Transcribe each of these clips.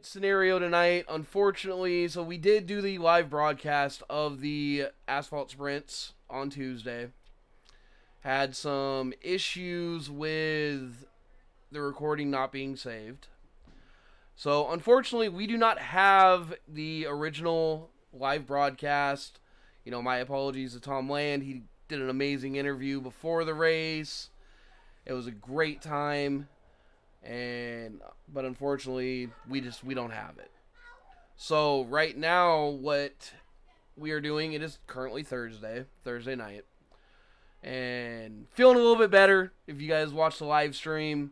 scenario tonight, unfortunately. So we did do the live broadcast of the Asphalt Sprints on Tuesday. Had some issues with the recording not being saved. So unfortunately, we do not have the original live broadcast. My apologies to Tom Land. He did an amazing interview before the race. It was a great time. But unfortunately, we don't have it. So right now, what we are doing, it is currently Thursday night, and feeling a little bit better. If you guys watched the live stream,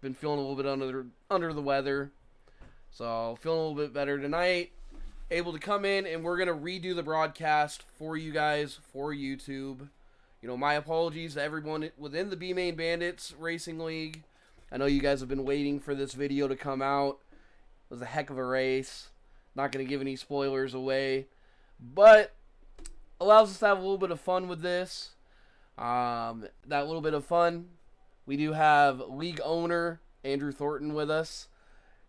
been feeling a little bit under the weather, so feeling a little bit better tonight. Able to come in, and we're gonna redo the broadcast for you guys for YouTube. My apologies to everyone within the B Main Bandits Racing League. I know you guys have been waiting for this video to come out. It was a heck of a race. Not going to give any spoilers away. But allows us to have a little bit of fun with this. That little bit of fun. We do have league owner Andrew Thornton with us.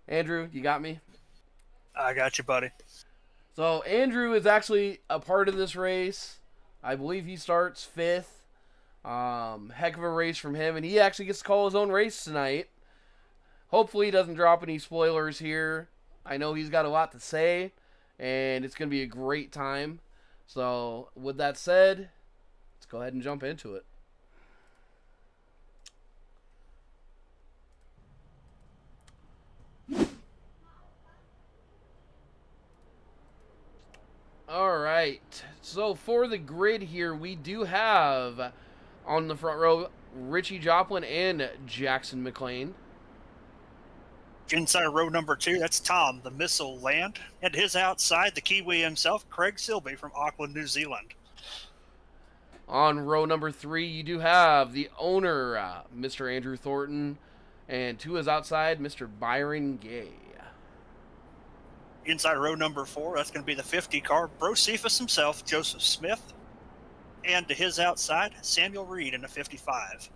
Andrew, you got me? I got you, buddy. So Andrew is actually a part of this race. I believe he starts 5th. Heck of a race from him, and he actually gets to call his own race tonight. Hopefully he doesn't drop any spoilers here. I know he's got a lot to say, and it's going to be a great time. So, with that said, let's go ahead and jump into it. Alright, so for the grid here, we do have on the front row, Richie Joplin and Jackson McLean. Inside row number 2, that's Tom, the Missile Land. And his outside, the Kiwi himself, Craig Silby from Auckland, New Zealand. On row number 3, you do have the owner, Mr. Andrew Thornton. And to his outside, Mr. Byron Gay. Inside row number 4, that's going to be the 50 car, Bro Cephas himself, Joseph Smith. And to his outside, Samuel Reed in a 55.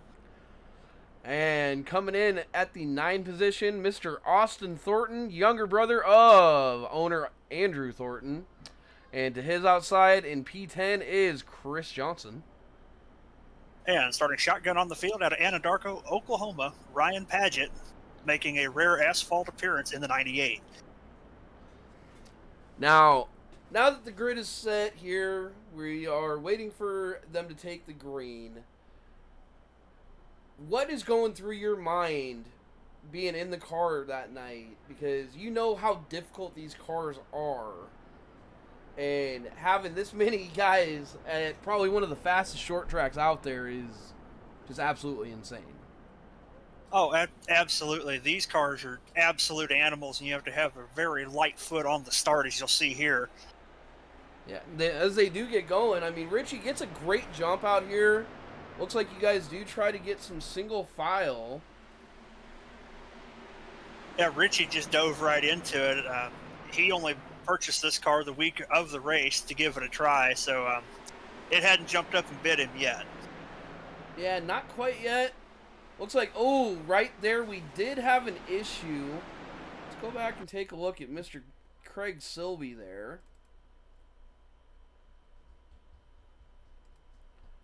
And coming in at the 9 position, Mr. Austin Thornton, younger brother of owner Andrew Thornton. And to his outside in P10 is Chris Johnson. And starting shotgun on the field out of Anadarko, Oklahoma, Ryan Paget, making a rare asphalt appearance in the 98. Now that the grid is set here, we are waiting for them to take the green. What is going through your mind being in the car that night? Because you know how difficult these cars are. And having this many guys at probably one of the fastest short tracks out there is just absolutely insane. Oh, absolutely. These cars are absolute animals, and you have to have a very light foot on the start, as you'll see here. Yeah, as they do get going, I mean, Richie gets a great jump out here. Looks like you guys do try to get some single file. Yeah, Richie just dove right into it. He only purchased this car the week of the race to give it a try, so it hadn't jumped up and bit him yet. Yeah, not quite yet. Looks like, oh, right there we did have an issue. Let's go back and take a look at Mr. Craig Silby there.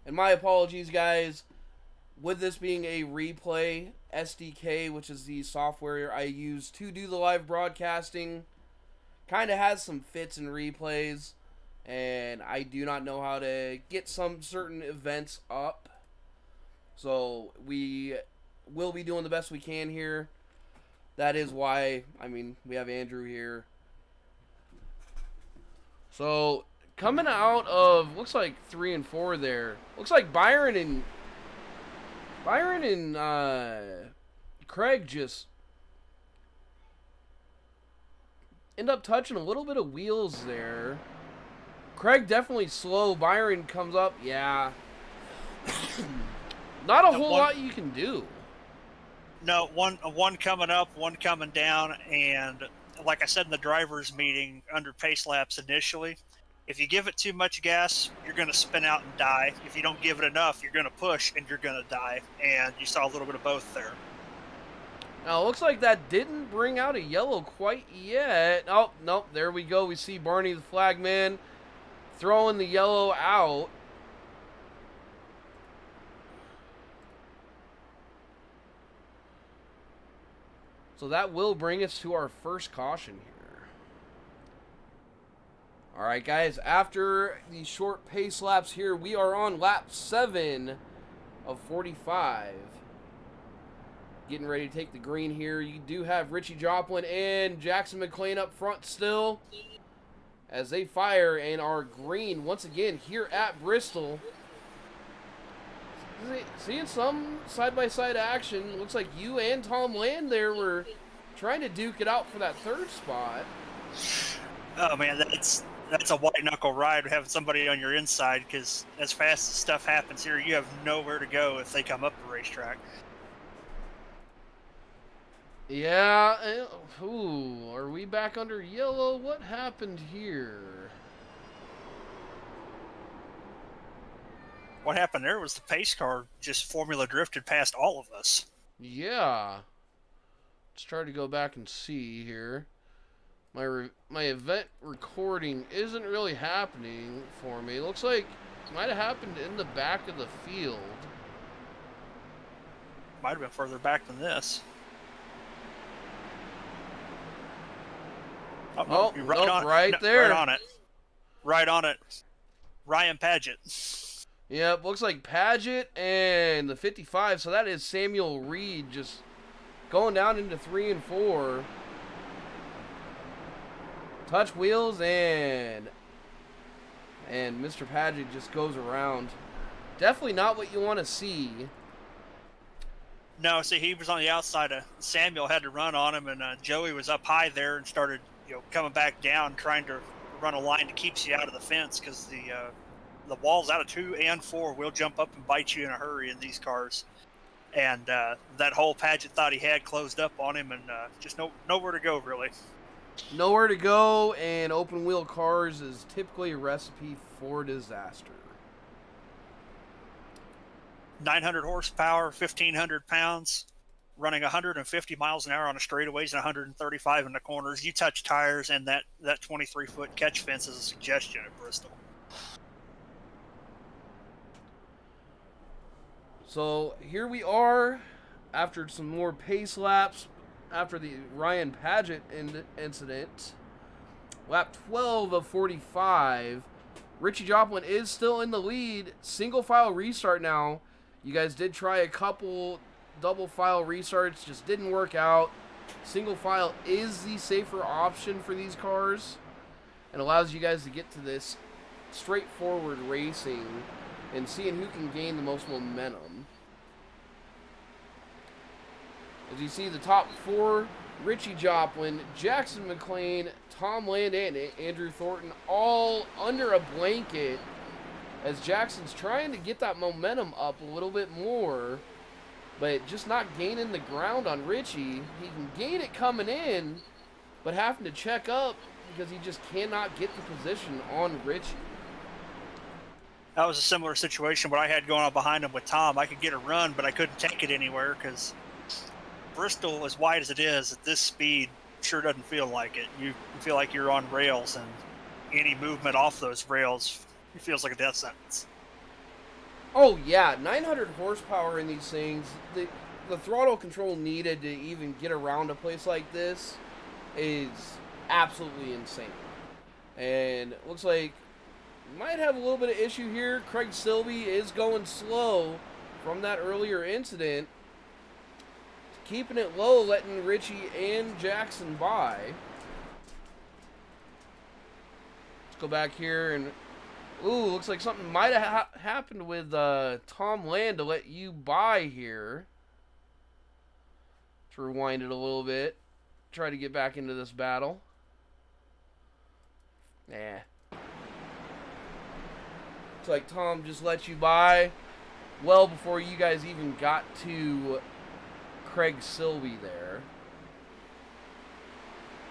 And my apologies, guys. With this being a replay, SDK, which is the software I use to do the live broadcasting, kind of has some fits and replays. And I do not know how to get some certain events up. So we will be doing the best we can here. That is why, we have Andrew here. So coming out of, looks like 3 and 4 there. Looks like Byron and Craig just end up touching a little bit of wheels there. Craig definitely slow. Byron comes up. Yeah. Not a whole lot you can do. No, one coming up, one coming down, and like I said in the driver's meeting under pace laps initially, if you give it too much gas, you're going to spin out and die. If you don't give it enough, you're going to push and you're going to die. And you saw a little bit of both there. Now, it looks like that didn't bring out a yellow quite yet. Oh, nope, there we go. We see Barney the flagman throwing the yellow out. So that will bring us to our first caution here. All right, guys, after the short pace laps here, we are on lap 7 of 45. Getting ready to take the green here. You do have Richie Joplin and Jackson McLean up front still as they fire and are green once again here at Bristol. Seeing some side-by-side action. Looks like you and Tom Land there were trying to duke it out for that third spot. Oh, man, that's a white-knuckle ride having somebody on your inside, because as fast as stuff happens here, you have nowhere to go if they come up the racetrack. Yeah. Ooh, are we back under yellow? What happened here? What happened there was the pace car just formula drifted past all of us. Yeah. Let's try to go back and see here. My event recording isn't really happening for me. Looks like it might have happened in the back of the field. Might have been further back than this. Oh, you're right there. Right on it. Right on it. Ryan Paget. Yep, looks like Paget and the 55. So that is Samuel Reed just going down into 3 and 4. Touch wheels and Mr. Paget just goes around. Definitely not what you want to see. No, see, he was on the outside. Samuel had to run on him, and Joey was up high there and started, coming back down, trying to run a line that keeps you out of the fence, because the walls out of 2 and 4 will jump up and bite you in a hurry in these cars. And that whole Paget thought he had closed up on him, and just nowhere to go, really. Nowhere to go, and open wheel cars is typically a recipe for disaster. 900 horsepower, 1,500 pounds, running 150 miles an hour on the straightaways and 135 in the corners. You touch tires, and that 23-foot catch fence is a suggestion at Bristol. So here we are after some more pace laps after the Ryan Paget incident. Lap 12 of 45. Richie Joplin is still in the lead. Single file restart now. You guys did try a couple double file restarts, just didn't work out. Single file is the safer option for these cars and allows you guys to get to this straightforward racing and seeing who can gain the most momentum. As you see, the top 4, Richie Joplin, Jackson McLean, Tom Land, and Andrew Thornton all under a blanket as Jackson's trying to get that momentum up a little bit more, but just not gaining the ground on Richie. He can gain it coming in, but having to check up because he just cannot get the position on Richie. That was a similar situation what I had going on behind him with Tom. I could get a run, but I couldn't take it anywhere because Bristol, as wide as it is, at this speed, sure doesn't feel like it. You feel like you're on rails, and any movement off those rails, it feels like a death sentence. Oh, yeah, 900 horsepower in these things. The throttle control needed to even get around a place like this is absolutely insane. And it looks like might have a little bit of issue here. Craig Silby is going slow from that earlier incident. Keeping it low, letting Richie and Jackson by. Let's go back here and... Ooh, looks like something might have happened with Tom Land to let you by here. Let's rewind it a little bit. Try to get back into this battle. Nah. Looks like Tom just let you by well before you guys even got to Craig Silby there.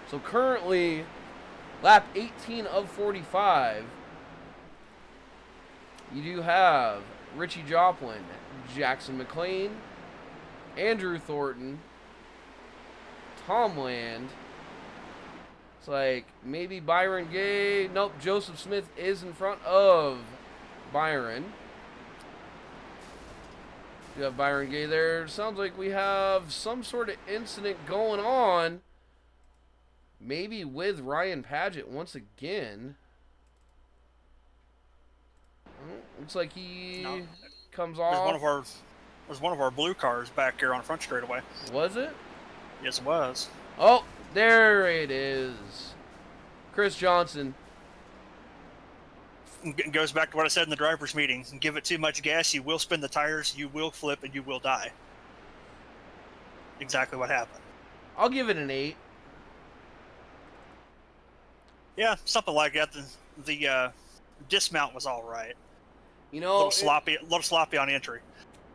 So currently, lap 18 of 45. You do have Richie Joplin, Jackson McLean, Andrew Thornton, Tom Land. It's like maybe Byron Gay. Nope, Joseph Smith is in front of Byron. You have Byron Gay there. Sounds like we have some sort of incident going on. Maybe with Ryan Paget once again. Looks like he comes off. There's one of our blue cars back here on Front straightaway. Was it? Yes, it was. Oh, there it is. Chris Johnson. It goes back to what I said in the driver's meeting. Give it too much gas, you will spin the tires, you will flip, and you will die. Exactly what happened. I'll give it an 8. Yeah, something like that. The dismount was all right. You know, a little sloppy on entry.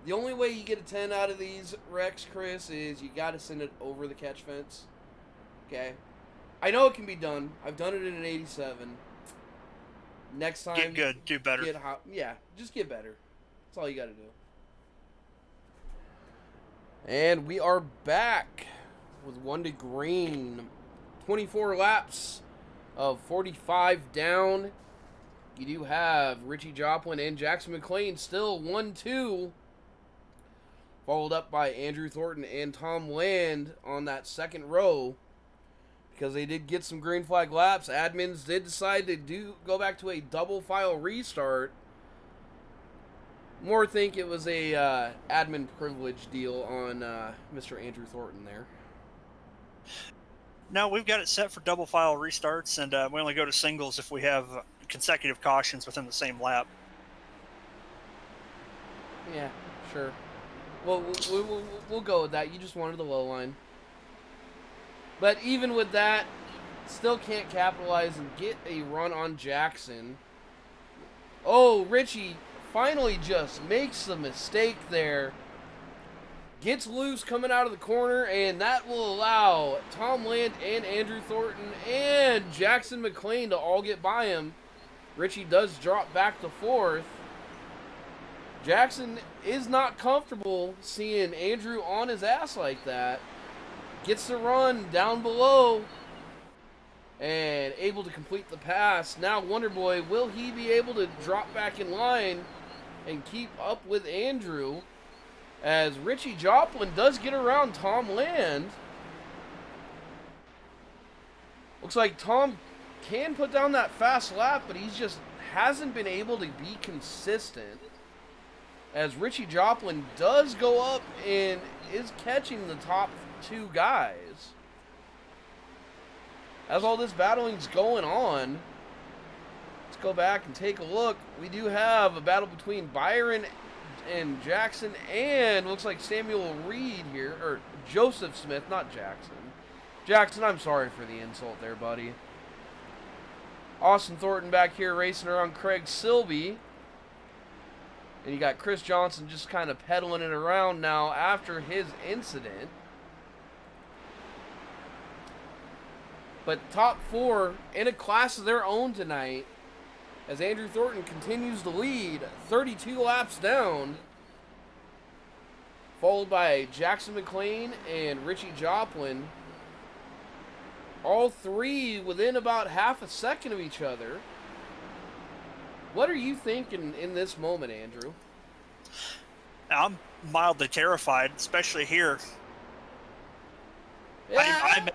The only way you get a 10 out of these wrecks, Chris, is you got to send it over the catch fence. Okay? I know it can be done. I've done it in an 87. Next time, get good, do better. Yeah, just get better. That's all you got to do. And we are back with 1 to green. 24 laps of 45 down. You do have Richie Joplin and Jackson McLean still 1-2. Followed up by Andrew Thornton and Tom Land on that second row. Because they did get some green flag laps. Admins did decide to go back to a double file restart. More think it was a admin privilege deal on Mr. Andrew Thornton there. No, we've got it set for double file restarts, and we only go to singles if we have consecutive cautions within the same lap. Yeah, sure. Well, we'll go with that. You just wanted the low line. But even with that, still can't capitalize and get a run on Jackson. Oh, Richie finally just makes a mistake there. Gets loose coming out of the corner, and that will allow Tom Land and Andrew Thornton and Jackson McLean to all get by him. Richie does drop back to 4th. Jackson is not comfortable seeing Andrew on his ass like that. Gets the run down below and able to complete the pass. Now Wonderboy, will he be able to drop back in line and keep up with Andrew? As Richie Joplin does get around Tom Land. Looks like Tom can put down that fast lap, but he just hasn't been able to be consistent. As Richie Joplin does go up and is catching the top 2 guys. As all this battling's going on, let's go back and take a look. We do have a battle between Byron and Jackson, and looks like Samuel Reed here, or Joseph Smith, not Jackson. Jackson, I'm sorry for the insult there, buddy. Austin Thornton back here racing around Craig Silby. And you got Chris Johnson just kind of pedaling it around now after his incident. But top 4 in a class of their own tonight, as Andrew Thornton continues to lead, 32 laps down, followed by Jackson McLean and Richie Joplin. All 3 within about half a second of each other. What are you thinking in this moment, Andrew? I'm mildly terrified, especially here. Yeah.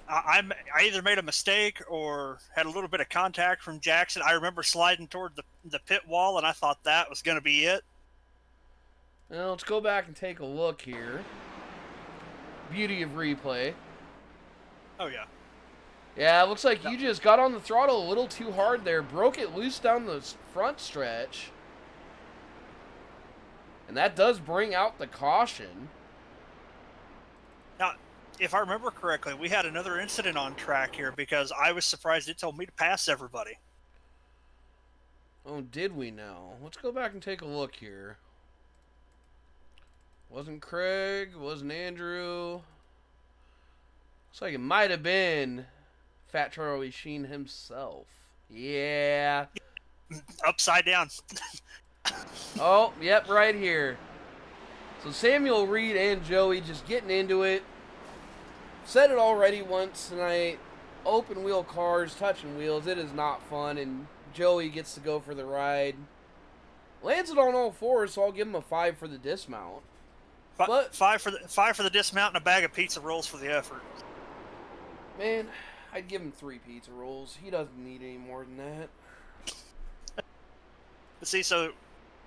I either made a mistake or had a little bit of contact from Jackson. I remember sliding toward the pit wall, and I thought that was going to be it. Well, let's go back and take a look here. Beauty of replay. Oh, yeah. Yeah, it looks like you just got on the throttle a little too hard there. Broke it loose down the front stretch. And that does bring out the caution. Now, if I remember correctly, we had another incident on track here because I was surprised it told me to pass everybody. Oh, did we now? Let's go back and take a look here. Wasn't Craig, wasn't Andrew. Looks like it might have been Fat Charlie Sheen himself. Yeah. Upside down. Oh, yep, right here. So Samuel Reed and Joey just getting into it. said it already once tonight. Open wheel cars, touching wheels, it is not fun, and Joey gets to go for the ride. Lands it on all fours, so I'll give him a 5 for the dismount. But five for the dismount and a bag of pizza rolls for the effort. Man, I'd give him 3 pizza rolls. He doesn't need any more than that. But see, so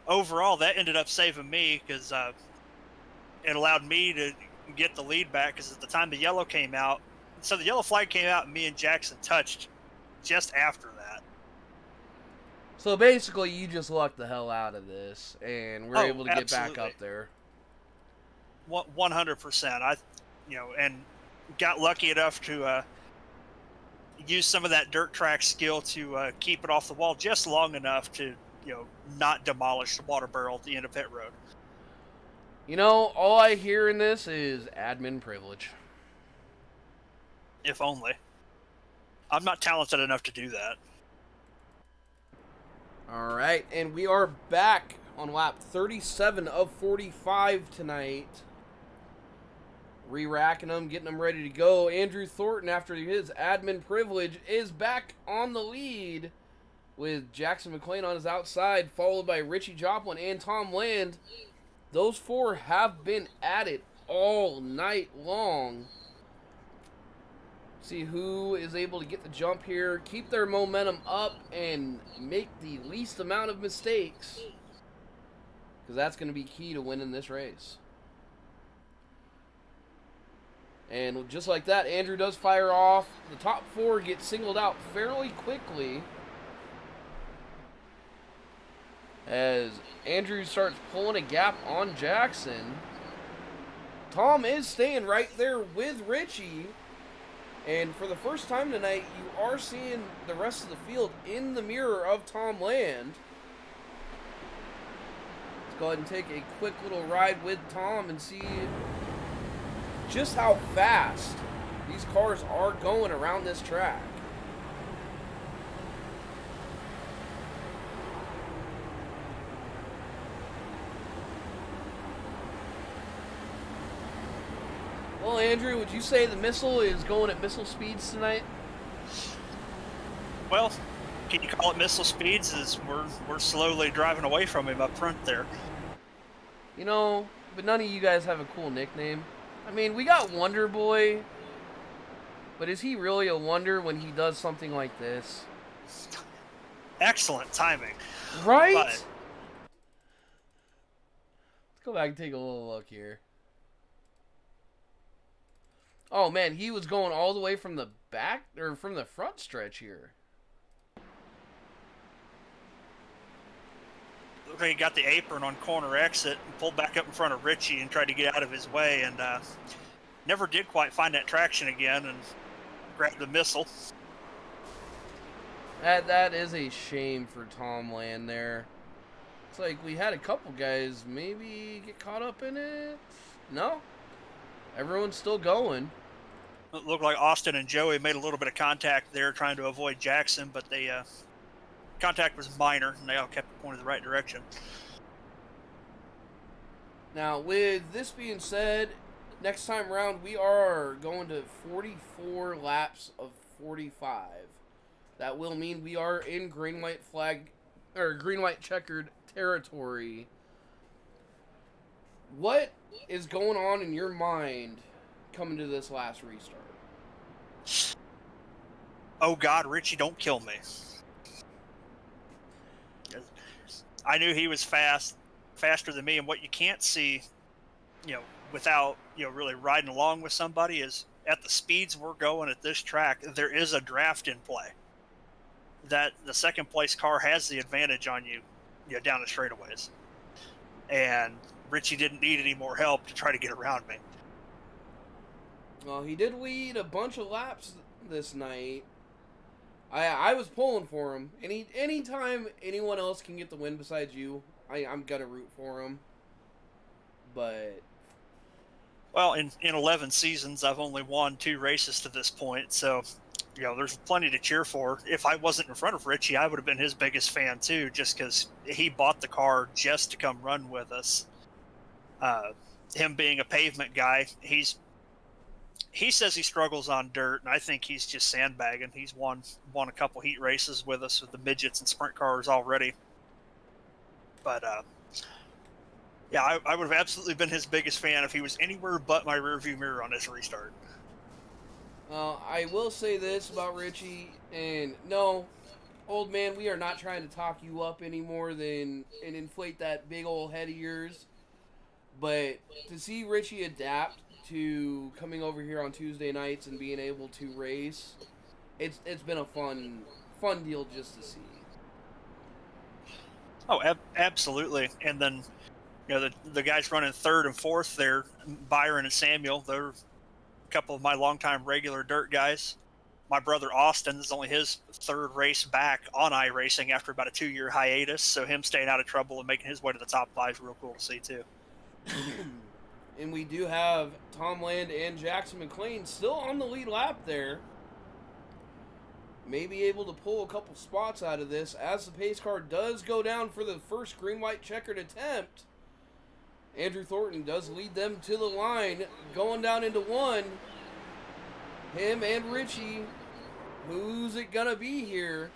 overall, that ended up saving me because it allowed me to get the lead back. Because at the time the yellow came out, so the yellow flag came out, and me and Jackson touched just after that. So basically, you just lucked the hell out of this, and we're able to get back up there. 100%. And got lucky enough to use some of that dirt track skill to keep it off the wall just long enough to, not demolish the water barrel at the end of pit road. All I hear in this is admin privilege. If only. I'm not talented enough to do that. All right, and we are back on lap 37 of 45 tonight. Re-racking them, getting them ready to go. Andrew Thornton, after his admin privilege, is back on the lead with Jackson McClain on his outside, followed by Richie Joplin and Tom Land. Those 4 have been at it all night long. See who is able to get the jump here, keep their momentum up, and make the least amount of mistakes. Because that's going to be key to winning this race. And just like that, Andrew does fire off. The top 4 get singled out fairly quickly, as Andrew starts pulling a gap on Jackson. Tom is staying right there with Richie. And for the first time tonight, you are seeing the rest of the field in the mirror of Tom Land. Let's go ahead and take a quick little ride with Tom and see just how fast these cars are going around this track. Well, Andrew, would you say the missile is going at missile speeds tonight? Well, can you call it missile speeds? As we're slowly driving away from him up front there. But none of you guys have a cool nickname. I mean, we got Wonder Boy, but is he really a wonder when he does something like this? Excellent timing. Right? Let's go back and take a little look here. Oh, man, he was going all the way from the back, or from the front stretch here. Look like he got the apron on corner exit and pulled back up in front of Richie and tried to get out of his way, and never did quite find that traction again and grabbed the missile. That is a shame for Tom Land there. It's like we had a couple guys maybe get caught up in it. No? Everyone's still going. It looked like Austin and Joey made a little bit of contact there trying to avoid Jackson, but they contact was minor, and they all kept pointing the right direction. Now, with this being said, next time around we are going to 44 laps of 45. That will mean we are in green-white flag, or green-white checkered territory. What is going on in your mind coming to this last restart? Oh God, Richie, don't kill me. I knew he was faster than me, and what you can't see, without, really riding along with somebody is at the speeds we're going at this track, there is a draft in play. That the second place car has the advantage on you, down the straightaways. And Richie didn't need any more help to try to get around me. Well, he did lead a bunch of laps this night. I was pulling for him. Anytime anyone else can get the win besides you, I'm going to root for him. But... Well, in 11 seasons, I've only won 2 races to this point, so, there's plenty to cheer for. If I wasn't in front of Richie, I would have been his biggest fan, too, just because he bought the car just to come run with us. Him being a pavement guy, he's he says he struggles on dirt, and I think he's just sandbagging. He's won a couple heat races with us with the midgets and sprint cars already. But yeah, I would have absolutely been his biggest fan if he was anywhere but my rearview mirror on this restart. I will say this about Richie, and no, old man, we are not trying to talk you up any more than and inflate that big old head of yours. But to see Richie adapt to coming over here on Tuesday nights and being able to race, it's been a fun deal just to see. Oh, absolutely. And then, the guys running third and fourth there, Byron and Samuel, they're a couple of my longtime regular dirt guys. My brother Austin, this is only his third race back on iRacing after about a 2-year hiatus, so him staying out of trouble and making his way to the top 5 is real cool to see too. And we do have Tom Land and Jackson McLean still on the lead lap there. May be able to pull a couple spots out of this as the pace car does go down for the first green-white checkered attempt. Andrew Thornton does lead them to the line, going down into one. Him and Richie. Who's it gonna be here?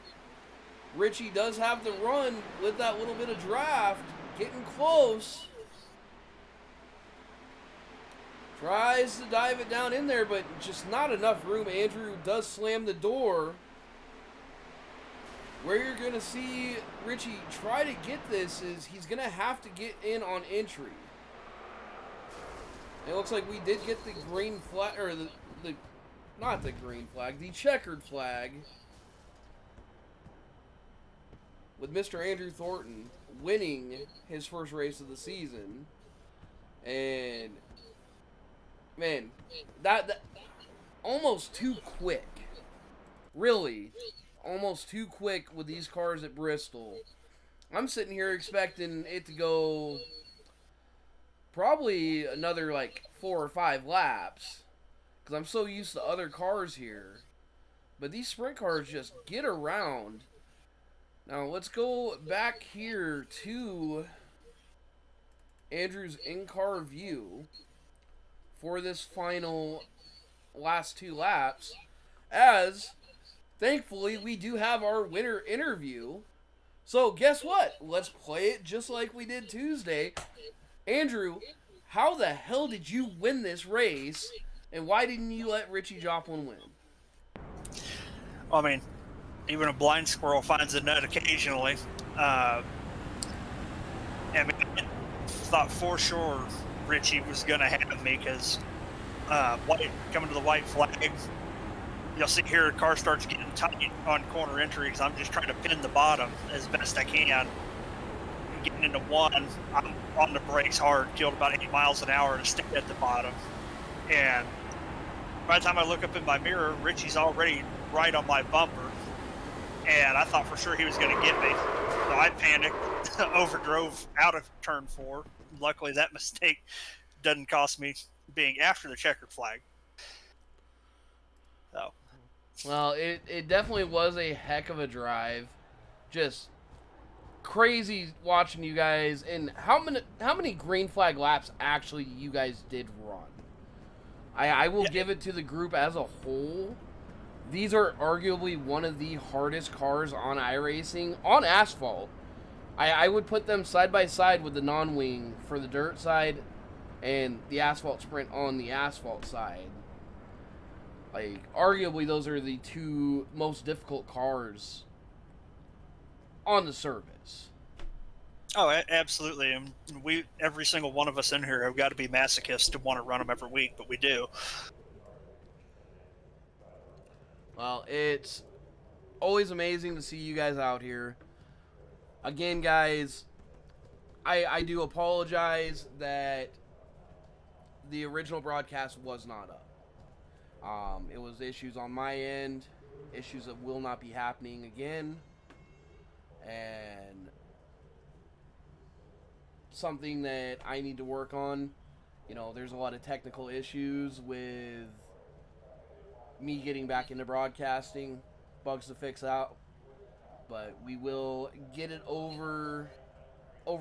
Richie does have the run with that little bit of draft. Getting close. Tries to dive it down in there, but just not enough room. Andrew does slam the door. Where you're going to see Richie try to get this is he's going to have to get in on entry. It looks like we did get the green flag, or not the green flag, the checkered flag. With Mr. Andrew Thornton winning his first race of the season. And, man, that almost too quick. Really. Almost too quick with these cars at Bristol. I'm sitting here expecting it to go probably another 4 or 5 laps because I'm so used to other cars here. But these sprint cars just get around. Now let's go back here to Andrew's in-car view for this final last 2 laps, as thankfully we do have our winner interview. So guess what? Let's play it just like we did Tuesday. Andrew, how the hell did you win this race, and why didn't you let Richie Joplin win? Well, I mean, even a blind squirrel finds a nut occasionally. I thought for sure Richie was going to have me because coming to the white flag, you'll see here the car starts getting tight on corner entry because I'm just trying to pin the bottom as best I can. Getting into one, I'm on the brakes hard, killed about 8 miles an hour to stay at the bottom. And by the time I look up in my mirror, Richie's already right on my bumper. And I thought for sure he was going to get me. So I panicked, overdrove out of turn 4. Luckily, that mistake doesn't cost me being after the checkered flag. So. Well, it definitely was a heck of a drive. Just crazy watching you guys. And how many green flag laps actually you guys did run? I will give it to the group as a whole. These are arguably one of the hardest cars on iRacing on asphalt. I would put them side by side with the non-wing for the dirt side and the asphalt sprint on the asphalt side. Arguably those are the 2 most difficult cars on the service. Oh, absolutely. And every single one of us in here have got to be masochists to want to run them every week, but we do. Well, it's always amazing to see you guys out here. Again, guys, I do apologize that the original broadcast was not up. It was issues on my end, issues that will not be happening again, and something that I need to work on. There's a lot of technical issues with me getting back into broadcasting, bugs to fix out, but we will get it over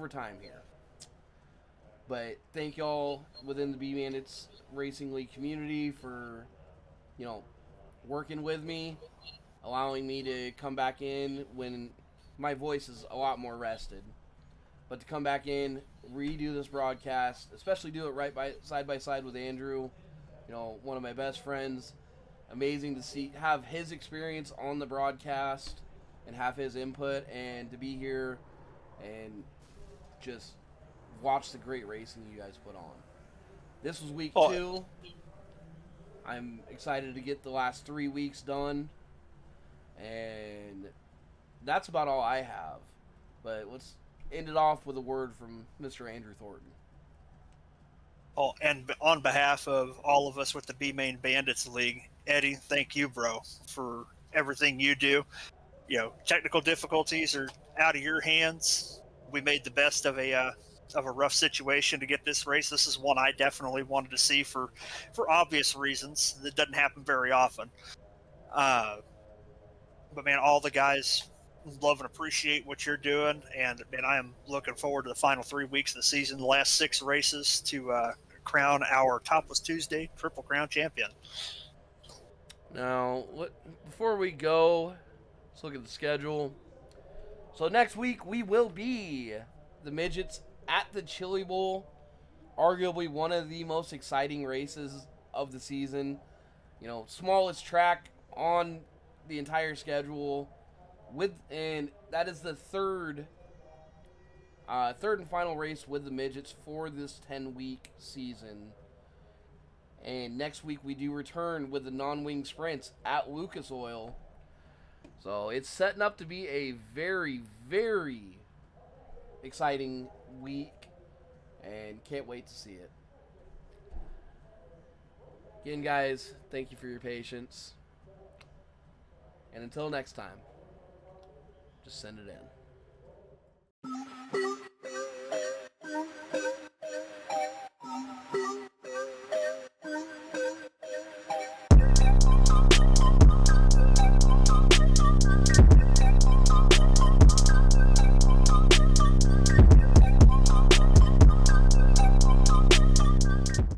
time here. But thank y'all within the Bandits Racing League community for, working with me, allowing me to come back in when my voice is a lot more rested. But to come back in, redo this broadcast, especially do it side by side with Andrew, one of my best friends. Amazing to have his experience on the broadcast and have his input, and to be here and just watch the great racing you guys put on. This was week 2. I'm excited to get the last 3 weeks done, and that's about all I have. But let's end it off with a word from Mr. Andrew Thornton. Oh, and on behalf of all of us with the B-Main Bandits League, Eddie, thank you, bro, for everything you do. Technical difficulties are out of your hands. We made the best of a rough situation to get this race. This is one I definitely wanted to see for obvious reasons. That doesn't happen very often. But man, all the guys love and appreciate what you're doing, and man, I am looking forward to the final 3 weeks of the season, the last 6 races to crown our Topless Tuesday Triple Crown champion. Now, before we go, let's look at the schedule. So next week we will be the midgets at the Chili Bowl, arguably one of the most exciting races of the season. Smallest track on the entire schedule, and that is the third and final race with the midgets for this 10-week season. And next week we do return with the non-wing sprints at Lucas Oil. So it's setting up to be a very, very exciting week, and can't wait to see it. Again, guys, thank you for your patience. And until next time, just send it in.